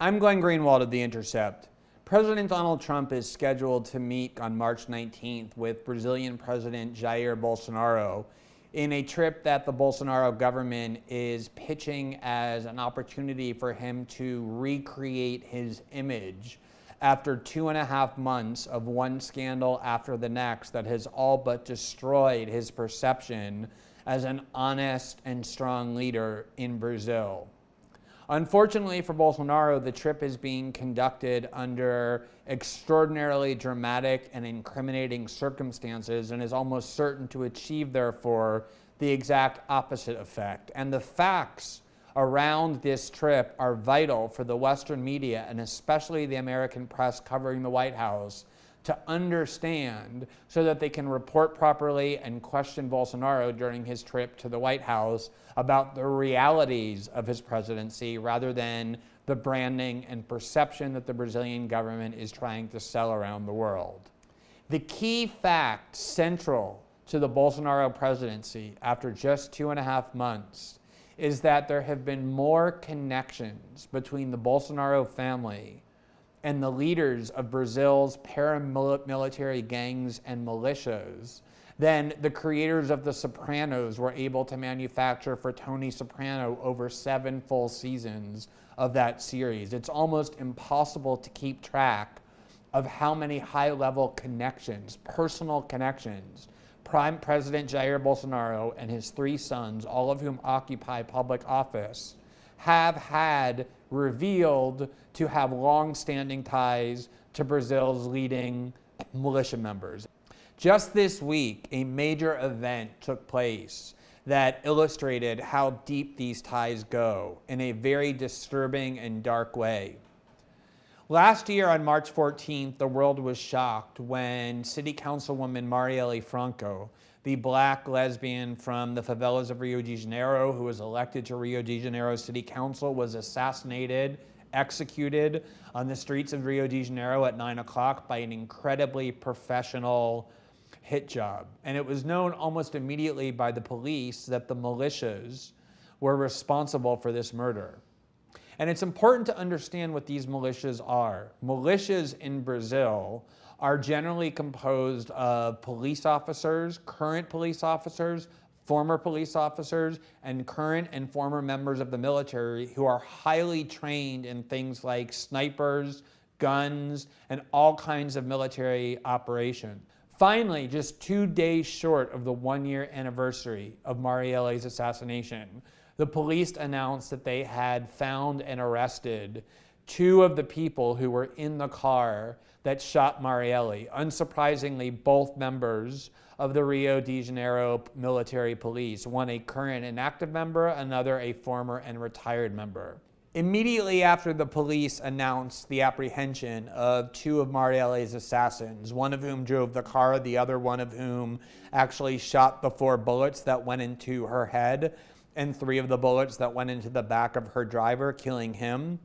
I'm Glenn Greenwald of The Intercept. President Donald Trump is scheduled to meet on March 19th with Brazilian President Jair Bolsonaro in a trip that the Bolsonaro government is pitching as an opportunity for him to recreate his image after 2.5 months of one scandal after the next that has all but destroyed his perception as an honest and strong leader in Brazil. Unfortunately for Bolsonaro, the trip is being conducted under extraordinarily dramatic and incriminating circumstances and is almost certain to achieve, therefore, the exact opposite effect. And the facts around this trip are vital for the Western media, and especially the American press covering the White House, to understand so that they can report properly and question Bolsonaro during his trip to the White House about the realities of his presidency rather than the branding and perception that the Brazilian government is trying to sell around the world. The key fact central to the Bolsonaro presidency after just 2.5 months is that there have been more connections between the Bolsonaro family and the leaders of Brazil's paramilitary gangs and militias than the creators of The Sopranos were able to manufacture for Tony Soprano over 7 full seasons of that series. It's almost impossible to keep track of how many high-level connections, personal connections, Prime President Jair Bolsonaro and his 3 sons, all of whom occupy public office, have had revealed to have long-standing ties to Brazil's leading militia members. Just this week, a major event took place that illustrated how deep these ties go in a very disturbing and dark way. Last year on March 14th, the world was shocked when City Councilwoman Marielle Franco, the black lesbian from the favelas of Rio de Janeiro who was elected to Rio de Janeiro City Council, was assassinated, executed on the streets of Rio de Janeiro at 9 o'clock by an incredibly professional hit job. And it was known almost immediately by the police that the militias were responsible for this murder. And it's important to understand what these militias are. Militias in Brazil are generally composed of police officers, current police officers, former police officers, and current and former members of the military who are highly trained in things like snipers, guns, and all kinds of military operations. Finally, just 2 days short of the 1-year anniversary of Marielle's assassination, the police announced that they had found and arrested 2 of the people who were in the car that shot Marielle. Unsurprisingly, both members of the Rio de Janeiro military police, one a current and active member, another a former and retired member. Immediately after the police announced the apprehension of 2 of Marielle's assassins, one of whom drove the car, the other one of whom actually shot the 4 bullets that went into her head and 3 of the bullets that went into the back of her driver, killing him,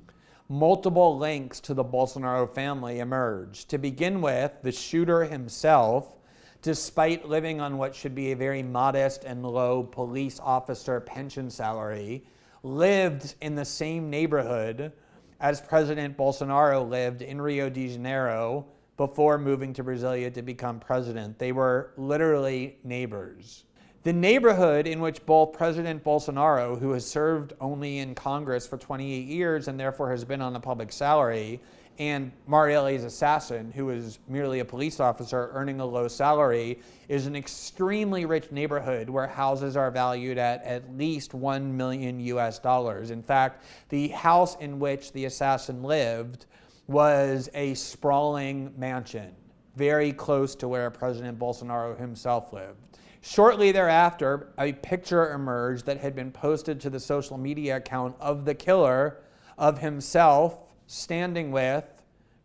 multiple links to the Bolsonaro family emerged. To begin with, the shooter himself, despite living on what should be a very modest and low police officer pension salary, lived in the same neighborhood as President Bolsonaro lived in Rio de Janeiro before moving to Brasilia to become president. They were literally neighbors. The neighborhood in which both President Bolsonaro, who has served only in Congress for 28 years and therefore has been on a public salary, and Marielle's assassin, who is merely a police officer earning a low salary, is an extremely rich neighborhood where houses are valued at least $1 million US. In fact, the house in which the assassin lived was a sprawling mansion, very close to where President Bolsonaro himself lived. Shortly thereafter, a picture emerged that had been posted to the social media account of the killer, of himself standing with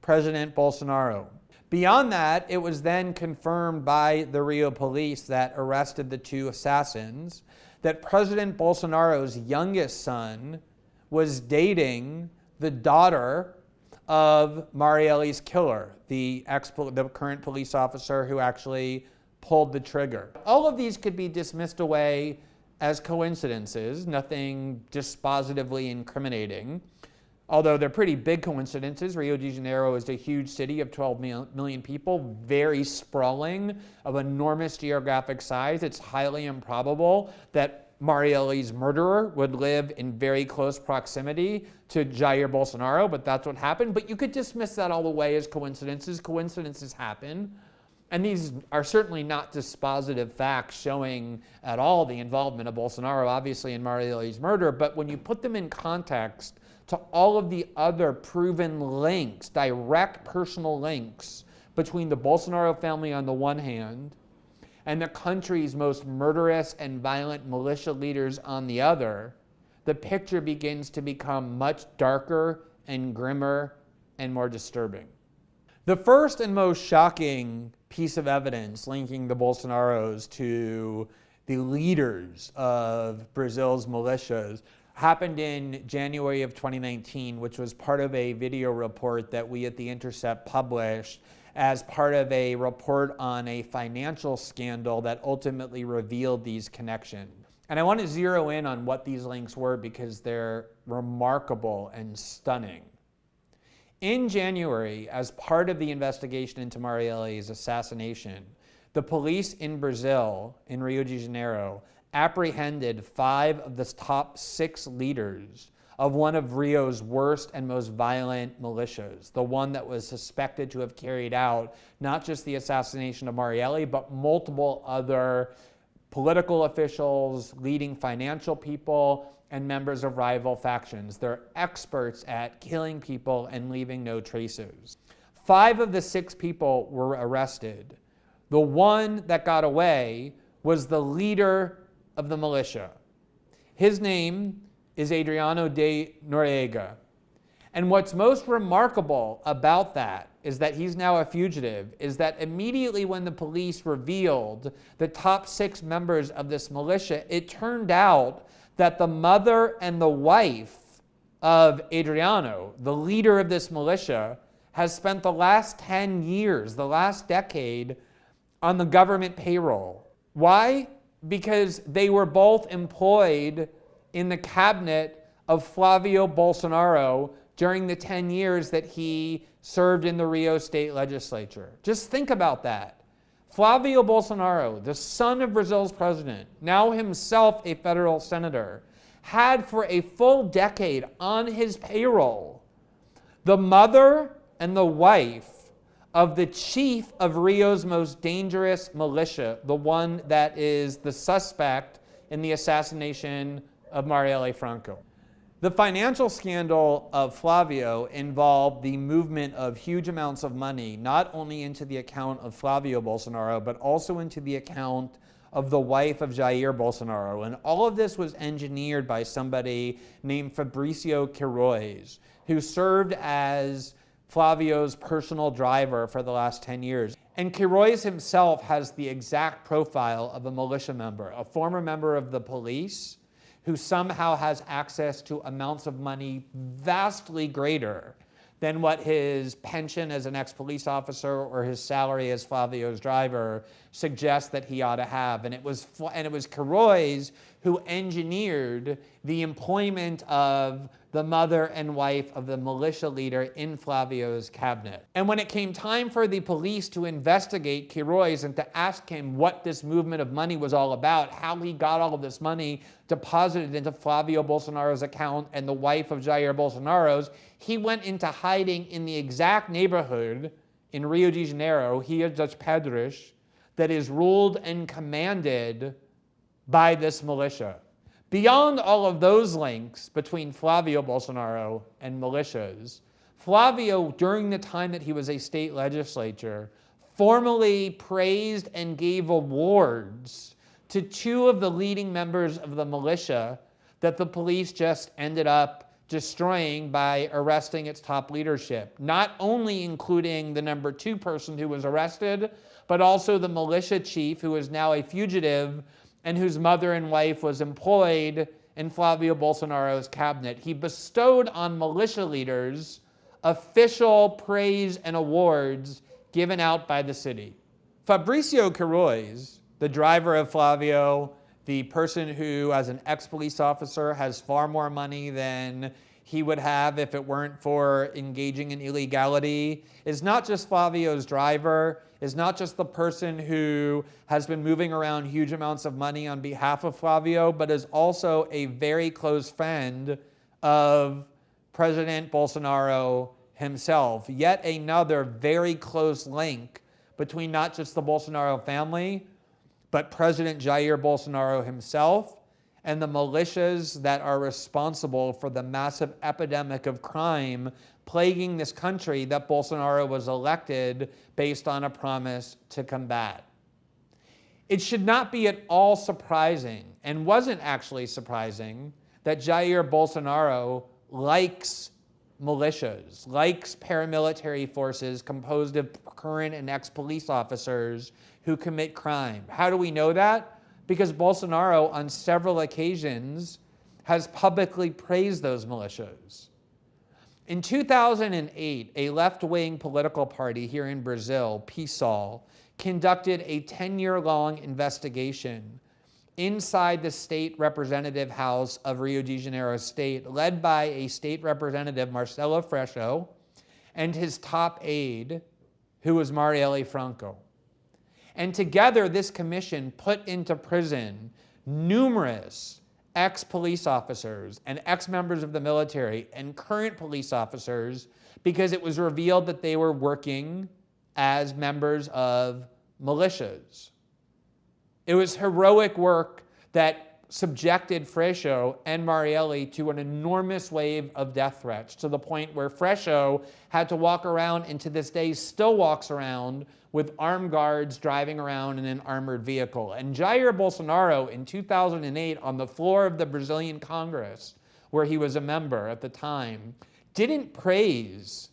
President Bolsonaro. Beyond that, it was then confirmed by the Rio police that arrested the 2 assassins that President Bolsonaro's youngest son was dating the daughter of Marielle's killer, the current police officer who actually pulled the trigger. All of these could be dismissed away as coincidences, nothing dispositively incriminating. although they're pretty big coincidences. Rio de Janeiro is a huge city of 12 million people, very sprawling, of enormous geographic size. It's highly improbable that Marielle's murderer would live in very close proximity to Jair Bolsonaro, but that's what happened. But you could dismiss that all away as coincidences. Coincidences happen. And these are certainly not dispositive facts showing at all the involvement of Bolsonaro, obviously, in Marielle's murder. But when you put them in context to all of the other proven links, direct personal links between the Bolsonaro family on the one hand and the country's most murderous and violent militia leaders on the other, the picture begins to become much darker and grimmer and more disturbing. The first and most shocking piece of evidence linking the Bolsonaros to the leaders of Brazil's militias happened in January of 2019, which was part of a video report that we at The Intercept published as part of a report on a financial scandal that ultimately revealed these connections. And I want to zero in on what these links were because they're remarkable and stunning. In January, as part of the investigation into Marielle's assassination, the police in Brazil, in Rio de Janeiro, apprehended 5 of the top 6 leaders of one of Rio's worst and most violent militias, the one that was suspected to have carried out not just the assassination of Marielle, but multiple other political officials, leading financial people, and members of rival factions. They're experts at killing people and leaving no traces. 5 of the 6 people were arrested. The one that got away was the leader of the militia. His name is Adriano de Noriega. And what's most remarkable about that is that he's now a fugitive, is that immediately when the police revealed the top 6 members of this militia, it turned out that the mother and the wife of Adriano, the leader of this militia, has spent the last 10 years, the last decade, on the government payroll. Why? Because they were both employed in the cabinet of Flavio Bolsonaro during the 10 years that he served in the Rio state legislature. Just think about that. Flavio Bolsonaro, the son of Brazil's president, now himself a federal senator, had for a full decade on his payroll the mother and the wife of the chief of Rio's most dangerous militia, the one that is the suspect in the assassination of Marielle Franco. The financial scandal of Flavio involved the movement of huge amounts of money, not only into the account of Flavio Bolsonaro, but also into the account of the wife of Jair Bolsonaro. And all of this was engineered by somebody named Fabricio Queiroz, who served as Flavio's personal driver for the last 10 years. And Queiroz himself has the exact profile of a militia member, a former member of the police, who somehow has access to amounts of money vastly greater than what his pension as an ex-police officer or his salary as Flavio's driver suggests that he ought to have. And it was Queiroz who engineered the employment of the mother and wife of the militia leader in Flavio's cabinet. And when it came time for the police to investigate Queiroz and to ask him what this movement of money was all about, how he got all of this money deposited into Flavio Bolsonaro's account and the wife of Jair Bolsonaro's, he went into hiding in the exact neighborhood in Rio de Janeiro, Rio das Pedras, that is ruled and commanded by this militia. Beyond all of those links between Flavio Bolsonaro and militias, Flavio, during the time that he was a state legislator, formally praised and gave awards to 2 of the leading members of the militia that the police just ended up destroying by arresting its top leadership. Not only including the number 2 person who was arrested, but also the militia chief who is now a fugitive and whose mother and wife was employed in Flavio Bolsonaro's cabinet. He bestowed on militia leaders official praise and awards given out by the city. Fabricio Queiroz, the driver of Flavio, the person who, as an ex-police officer, has far more money than he would have if it weren't for engaging in illegality is not just Flavio's driver, is not just the person who has been moving around huge amounts of money on behalf of Flavio, but is also a very close friend of President Bolsonaro himself. Yet another very close link between not just the Bolsonaro family, but President Jair Bolsonaro himself and the militias that are responsible for the massive epidemic of crime plaguing this country that Bolsonaro was elected based on a promise to combat. It should not be at all surprising, and wasn't actually surprising, that Jair Bolsonaro likes militias, likes paramilitary forces composed of current and ex-police officers who commit crime. How do we know that? Because Bolsonaro, on several occasions, has publicly praised those militias. In 2008, a left-wing political party here in Brazil, PSOL, conducted a 10-year-long investigation inside the state representative house of Rio de Janeiro state, led by a state representative, Marcelo Freixo, and his top aide, who was Marielle Franco. And together, this commission put into prison numerous ex-police officers and ex-members of the military and current police officers because it was revealed that they were working as members of militias. It was heroic work that subjected Freixo and Marielle to an enormous wave of death threats, to the point where Freixo had to walk around, and to this day still walks around, with armed guards driving around in an armored vehicle. And Jair Bolsonaro, in 2008, on the floor of the Brazilian Congress, where he was a member at the time, didn't praise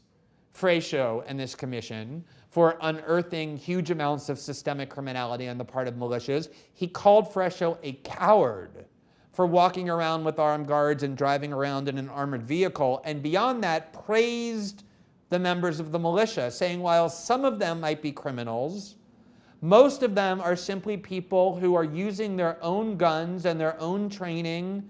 Freixo and this commission for unearthing huge amounts of systemic criminality on the part of militias. He called Freixo a coward for walking around with armed guards and driving around in an armored vehicle, and beyond that, praised the members of the militia, saying while some of them might be criminals, most of them are simply people who are using their own guns and their own training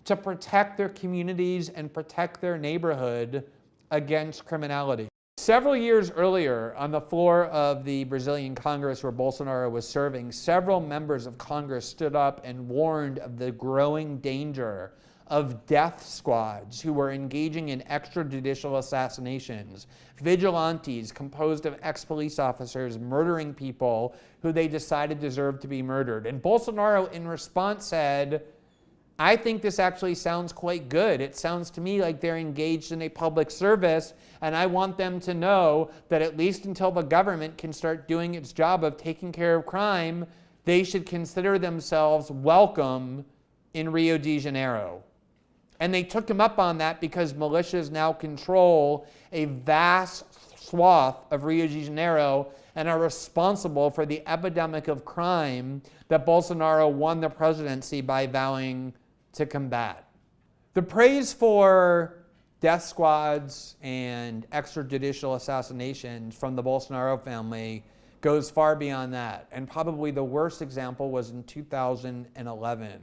to protect their communities and protect their neighborhood against criminality. Several years earlier, on the floor of the Brazilian Congress where Bolsonaro was serving, several members of Congress stood up and warned of the growing danger of death squads who were engaging in extrajudicial assassinations, vigilantes composed of ex-police officers murdering people who they decided deserved to be murdered. And Bolsonaro, in response, said, I think this actually sounds quite good. It sounds to me like they're engaged in a public service, and I want them to know that at least until the government can start doing its job of taking care of crime, they should consider themselves welcome in Rio de Janeiro. And they took him up on that because militias now control a vast swath of Rio de Janeiro and are responsible for the epidemic of crime that Bolsonaro won the presidency by vowing to combat. The praise for death squads and extrajudicial assassinations from the Bolsonaro family goes far beyond that. And probably the worst example was in 2011.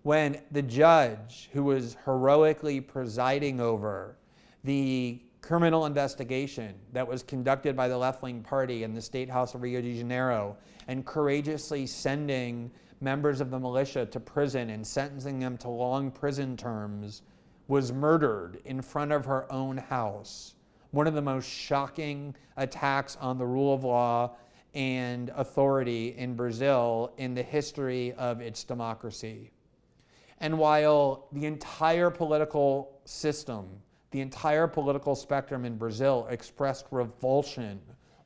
When the judge who was heroically presiding over the criminal investigation that was conducted by the left-wing party in the State House of Rio de Janeiro and courageously sending members of the militia to prison and sentencing them to long prison terms, was murdered in front of her own house. One of the most shocking attacks on the rule of law and authority in Brazil in the history of its democracy. And while the entire political system, the entire political spectrum in Brazil expressed revulsion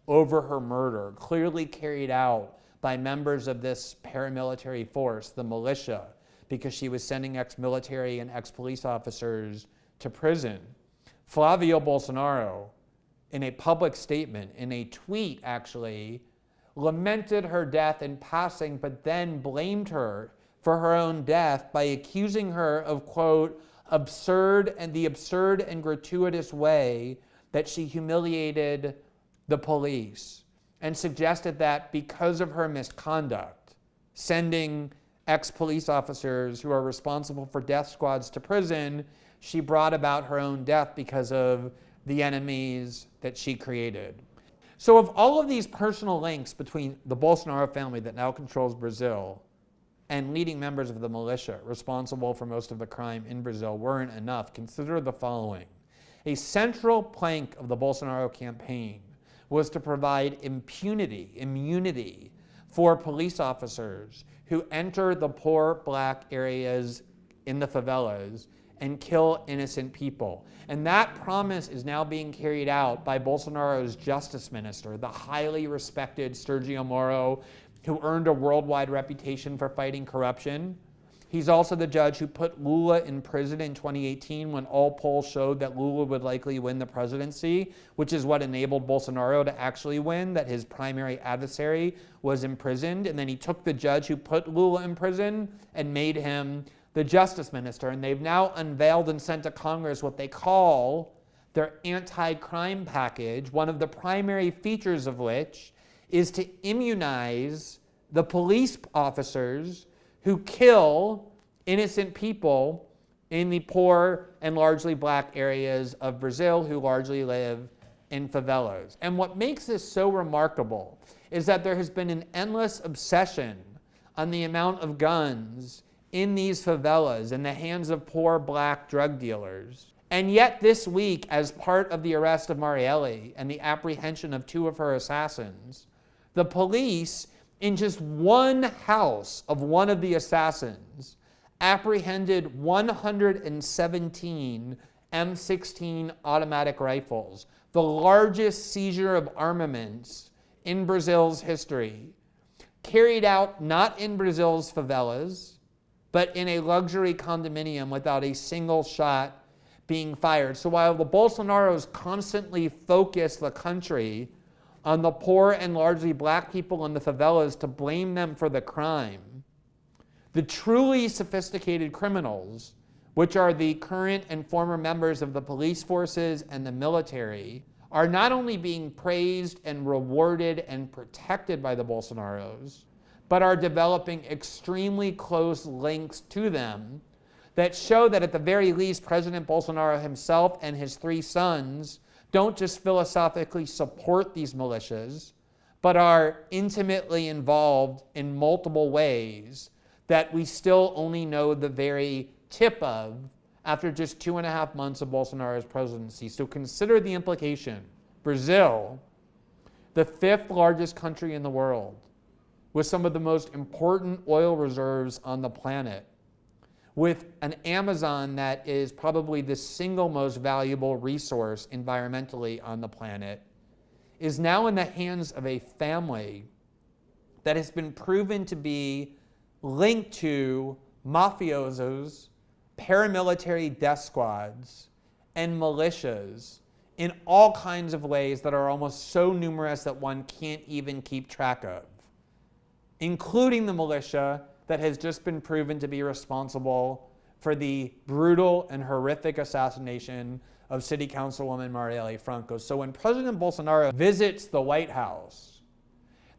over her murder, clearly carried out by members of this paramilitary force, the militia, because she was sending ex-military and ex-police officers to prison, Flavio Bolsonaro, in a public statement, in a tweet actually, lamented her death in passing, but then blamed her for her own death by accusing her of, quote, the absurd and gratuitous way that she humiliated the police, and suggested that because of her misconduct, sending ex-police officers who are responsible for death squads to prison, she brought about her own death because of the enemies that she created. So if all of these personal links between the Bolsonaro family that now controls Brazil and leading members of the militia responsible for most of the crime in Brazil weren't enough, consider the following. A central plank of the Bolsonaro campaign was to provide immunity for police officers who enter the poor black areas in the favelas and kill innocent people. And that promise is now being carried out by Bolsonaro's justice minister, the highly respected Sergio Moro, who earned a worldwide reputation for fighting corruption. He's also the judge who put Lula in prison in 2018 when all polls showed that Lula would likely win the presidency, which is what enabled Bolsonaro to actually win, that his primary adversary was imprisoned. And then he took the judge who put Lula in prison and made him the justice minister. And they've now unveiled and sent to Congress what they call their anti-crime package, one of the primary features of which is to immunize the police officers who kill innocent people in the poor and largely black areas of Brazil who largely live in favelas. And what makes this so remarkable is that there has been an endless obsession on the amount of guns in these favelas in the hands of poor black drug dealers. And yet this week, as part of the arrest of Marielle and the apprehension of 2 of her assassins, the police, in just one house of one of the assassins, apprehended 117 M16 automatic rifles, the largest seizure of armaments in Brazil's history, carried out not in Brazil's favelas, but in a luxury condominium without a single shot being fired. So while the Bolsonaros constantly focus the country on the poor and largely black people in the favelas to blame them for the crime, the truly sophisticated criminals, which are the current and former members of the police forces and the military, are not only being praised and rewarded and protected by the Bolsonaros, but are developing extremely close links to them that show that at the very least, President Bolsonaro himself and his 3 sons don't just philosophically support these militias, but are intimately involved in multiple ways that we still only know the very tip of after just 2.5 months of Bolsonaro's presidency. So consider the implication. Brazil, the 5th largest country in the world, with some of the most important oil reserves on the planet, with an Amazon that is probably the single most valuable resource environmentally on the planet, is now in the hands of a family that has been proven to be linked to mafiosos, paramilitary death squads, and militias in all kinds of ways that are almost so numerous that one can't even keep track of, including the militia that has just been proven to be responsible for the brutal and horrific assassination of City Councilwoman Marielle Franco. So when President Bolsonaro visits the White House,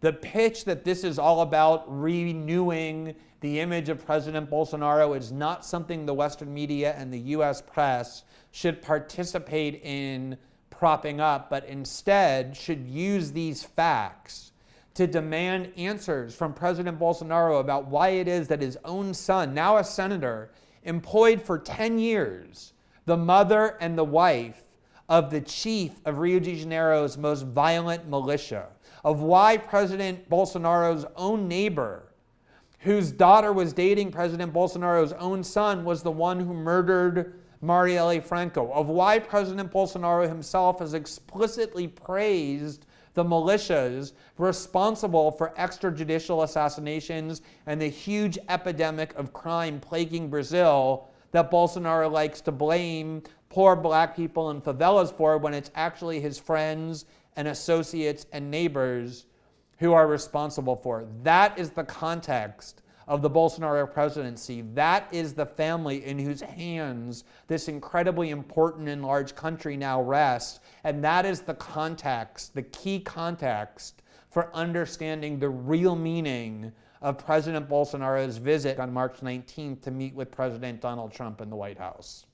the pitch that this is all about renewing the image of President Bolsonaro is not something the Western media and the US press should participate in propping up, but instead should use these facts to demand answers from President Bolsonaro about why it is that his own son, now a senator, employed for 10 years, the mother and the wife of the chief of Rio de Janeiro's most violent militia, of why President Bolsonaro's own neighbor, whose daughter was dating President Bolsonaro's own son, was the one who murdered Marielle Franco, of why President Bolsonaro himself has explicitly praised the militias responsible for extrajudicial assassinations and the huge epidemic of crime plaguing Brazil that Bolsonaro likes to blame poor black people in favelas for, when it's actually his friends and associates and neighbors who are responsible for it. That is the context of the Bolsonaro presidency. That is the family in whose hands this incredibly important and large country now rests. And that is the context, the key context for understanding the real meaning of President Bolsonaro's visit on March 19th to meet with President Donald Trump in the White House.